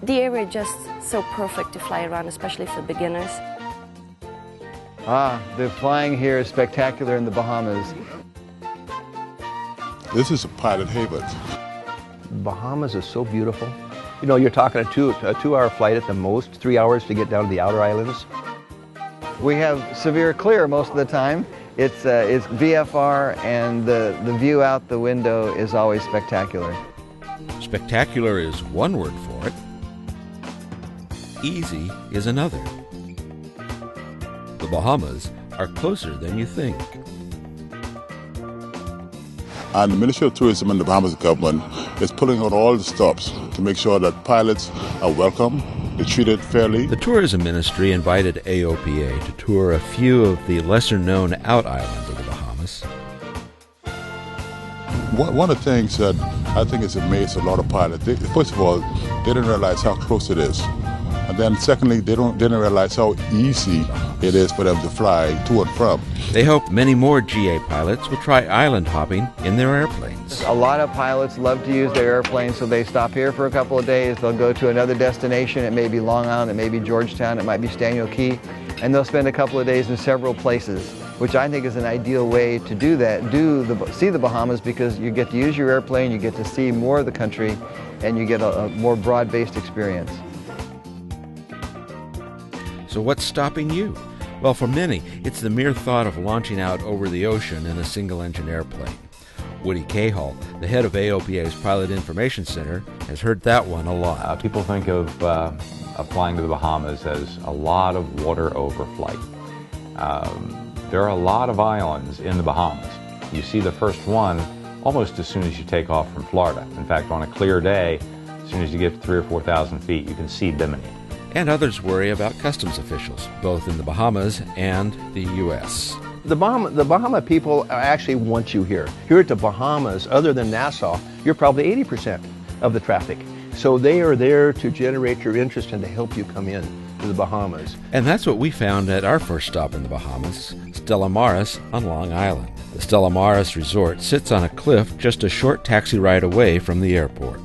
The area is just so perfect to fly around, especially for beginners. The flying here is spectacular in the Bahamas. This is a pilot haven. Bahamas is so beautiful. You know, you're talking a 2-hour flight at the most, 3 hours to get down to the outer islands. We have severe clear most of the time. It's VFR, and the view out the window is always spectacular. Spectacular is one word for it. Easy is another. The Bahamas are closer than you think. And the Ministry of Tourism and the Bahamas government is pulling out all the stops to make sure that pilots are welcome, they're treated fairly. The Tourism Ministry invited AOPA to tour a few of the lesser-known out islands of the Bahamas. One of the things that I think has amazed a lot of pilots, first of all, they didn't realize how close it is. And then secondly, they didn't realize how easy it is for them to fly to and from. They hope many more GA pilots will try island hopping in their airplanes. A lot of pilots love to use their airplanes, so they stop here for a couple of days. They'll go to another destination. It may be Long Island, it may be Georgetown, it might be Staniel Key, and they'll spend a couple of days in several places, which I think is an ideal way to do that. See the Bahamas, because you get to use your airplane, you get to see more of the country, and you get a more broad-based experience. So what's stopping you? Well, for many, it's the mere thought of launching out over the ocean in a single-engine airplane. Woody Cahall, the head of AOPA's Pilot Information Center, has heard that one a lot. People think of flying to the Bahamas as a lot of water overflight. There are a lot of islands in the Bahamas. You see the first one almost as soon as you take off from Florida. In fact, on a clear day, as soon as you get to 3,000 or 4,000 feet, you can see Bimini. And others worry about customs officials, both in the Bahamas and the U.S. The Bahama people actually want you here. Here at the Bahamas, other than Nassau, you're probably 80% of the traffic. So they are there to generate your interest and to help you come in to the Bahamas. And that's what we found at our first stop in the Bahamas, Stella Maris on Long Island. The Stella Maris Resort sits on a cliff just a short taxi ride away from the airport.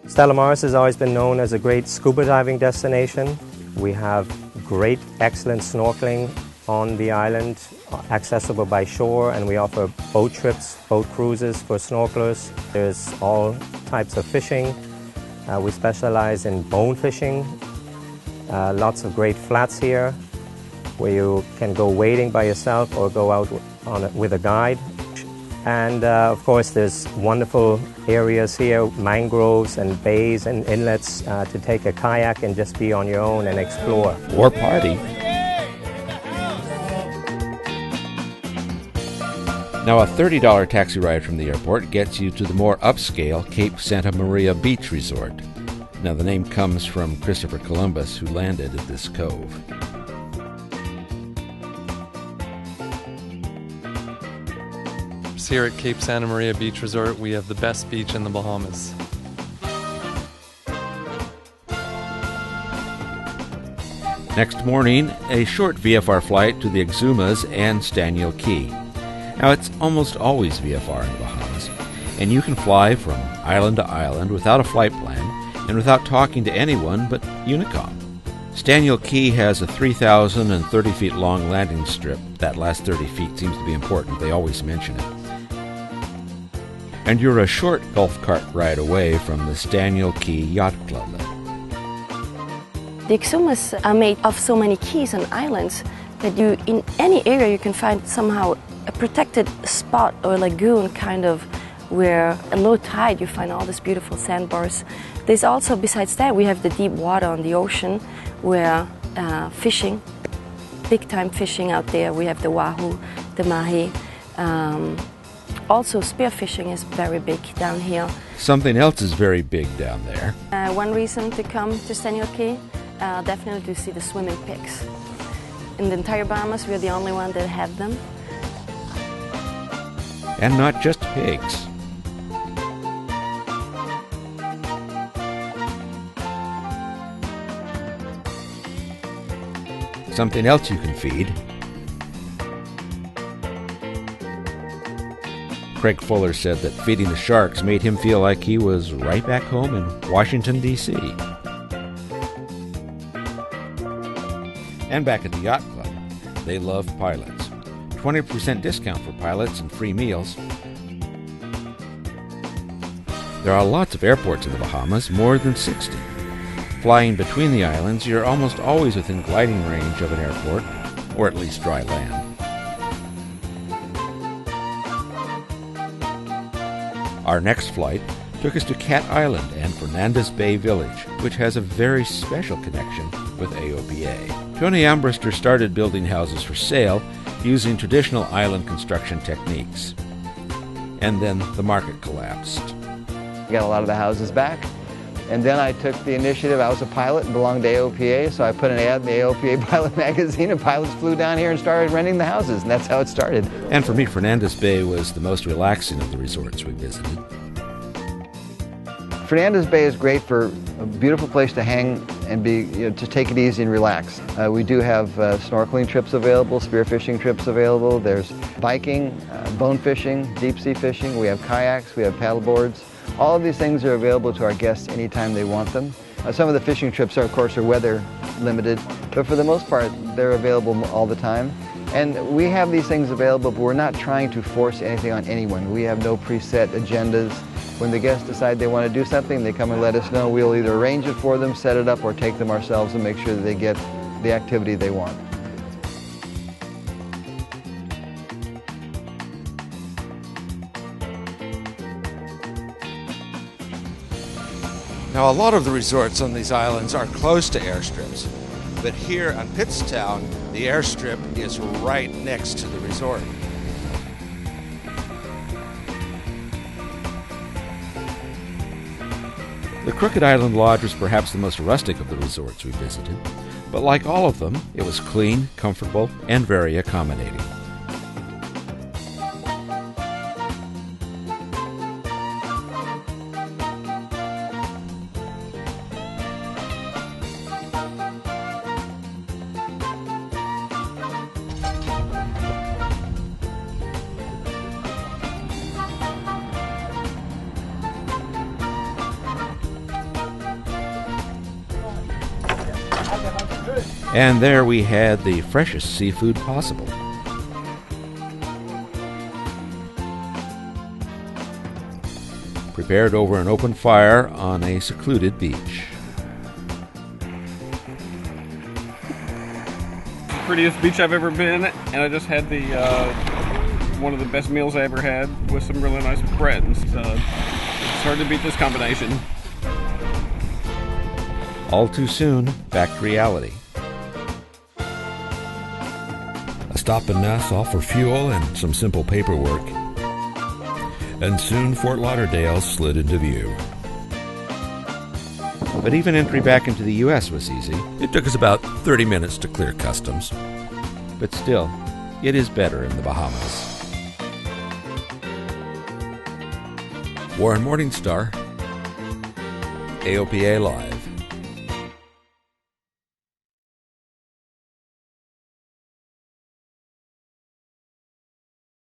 Stella Maris has always been known as a great scuba diving destination. We have great, excellent snorkeling on the island, accessible by shore, and we offer boat trips, boat cruises for snorkelers. There's all types of fishing. We specialize in bone fishing. Lots of great flats here where you can go wading by yourself or go out with a guide. And of course, there's wonderful areas here, mangroves and bays and inlets to take a kayak and just be on your own and explore. Or party. Now, a $30 taxi ride from the airport gets you to the more upscale Cape Santa Maria Beach Resort. Now, the name comes from Christopher Columbus, who landed at this cove. Here at Cape Santa Maria Beach Resort, we have the best beach in the Bahamas. Next morning, a short VFR flight to the Exumas and Staniel Key. Now, it's almost always VFR in the Bahamas, and you can fly from island to island without a flight plan and without talking to anyone but Unicom. Staniel Key has a 3,030 feet long landing strip. That last 30 feet seems to be important. They always mention it. And you're a short golf cart ride away from the Staniel Key Yacht Club. The Exumas are made of so many keys and islands that in any area you can find somehow a protected spot or lagoon, kind of, where at low tide you find all these beautiful sandbars. There's also, besides that, we have the deep water on the ocean where fishing, big time fishing out there. We have the wahoo, the mahi. Also, spearfishing is very big down here. Something else is very big down there. One reason to come to Staniel Key, definitely to see the swimming pigs. In the entire Bahamas, we're the only one that have them. And not just pigs. Something else you can feed. Craig Fuller said that feeding the sharks made him feel like he was right back home in Washington, D.C. And back at the Yacht Club, they love pilots. 20% discount for pilots and free meals. There are lots of airports in the Bahamas, more than 60. Flying between the islands, you're almost always within gliding range of an airport, or at least dry land. Our next flight took us to Cat Island and Fernandes Bay Village, which has a very special connection with AOPA. Tony Ambrister started building houses for sale using traditional island construction techniques. And then the market collapsed. We got a lot of the houses back. And then I took the initiative. I was a pilot and belonged to AOPA, so I put an ad in the AOPA Pilot magazine, and pilots flew down here and started renting the houses, and that's how it started. And for me, Fernandes Bay was the most relaxing of the resorts we visited. Fernandes Bay is great for a beautiful place to hang and to take it easy and relax. We do have snorkeling trips available, spearfishing trips available. There's biking, bone fishing, deep sea fishing. We have kayaks, we have paddle boards. All of these things are available to our guests anytime they want them. Some of the fishing trips, of course, are weather limited, but for the most part, they're available all the time. And we have these things available, but we're not trying to force anything on anyone. We have no preset agendas. When the guests decide they want to do something, they come and let us know. We'll either arrange it for them, set it up, or take them ourselves and make sure that they get the activity they want. Now, a lot of the resorts on these islands are close to airstrips, but here on Pittstown, the airstrip is right next to the resort. The Crooked Island Lodge was perhaps the most rustic of the resorts we visited, but like all of them, it was clean, comfortable, and very accommodating. And there we had the freshest seafood possible. Prepared over an open fire on a secluded beach. Prettiest beach I've ever been, and I just had the one of the best meals I ever had with some really nice bread. It's hard to beat this combination. All too soon, back to reality. A stop in Nassau for fuel and some simple paperwork. And soon Fort Lauderdale slid into view. But even entry back into the U.S. was easy. It took us about 30 minutes to clear customs. But still, it is better in the Bahamas. Warren Morningstar, AOPA Live.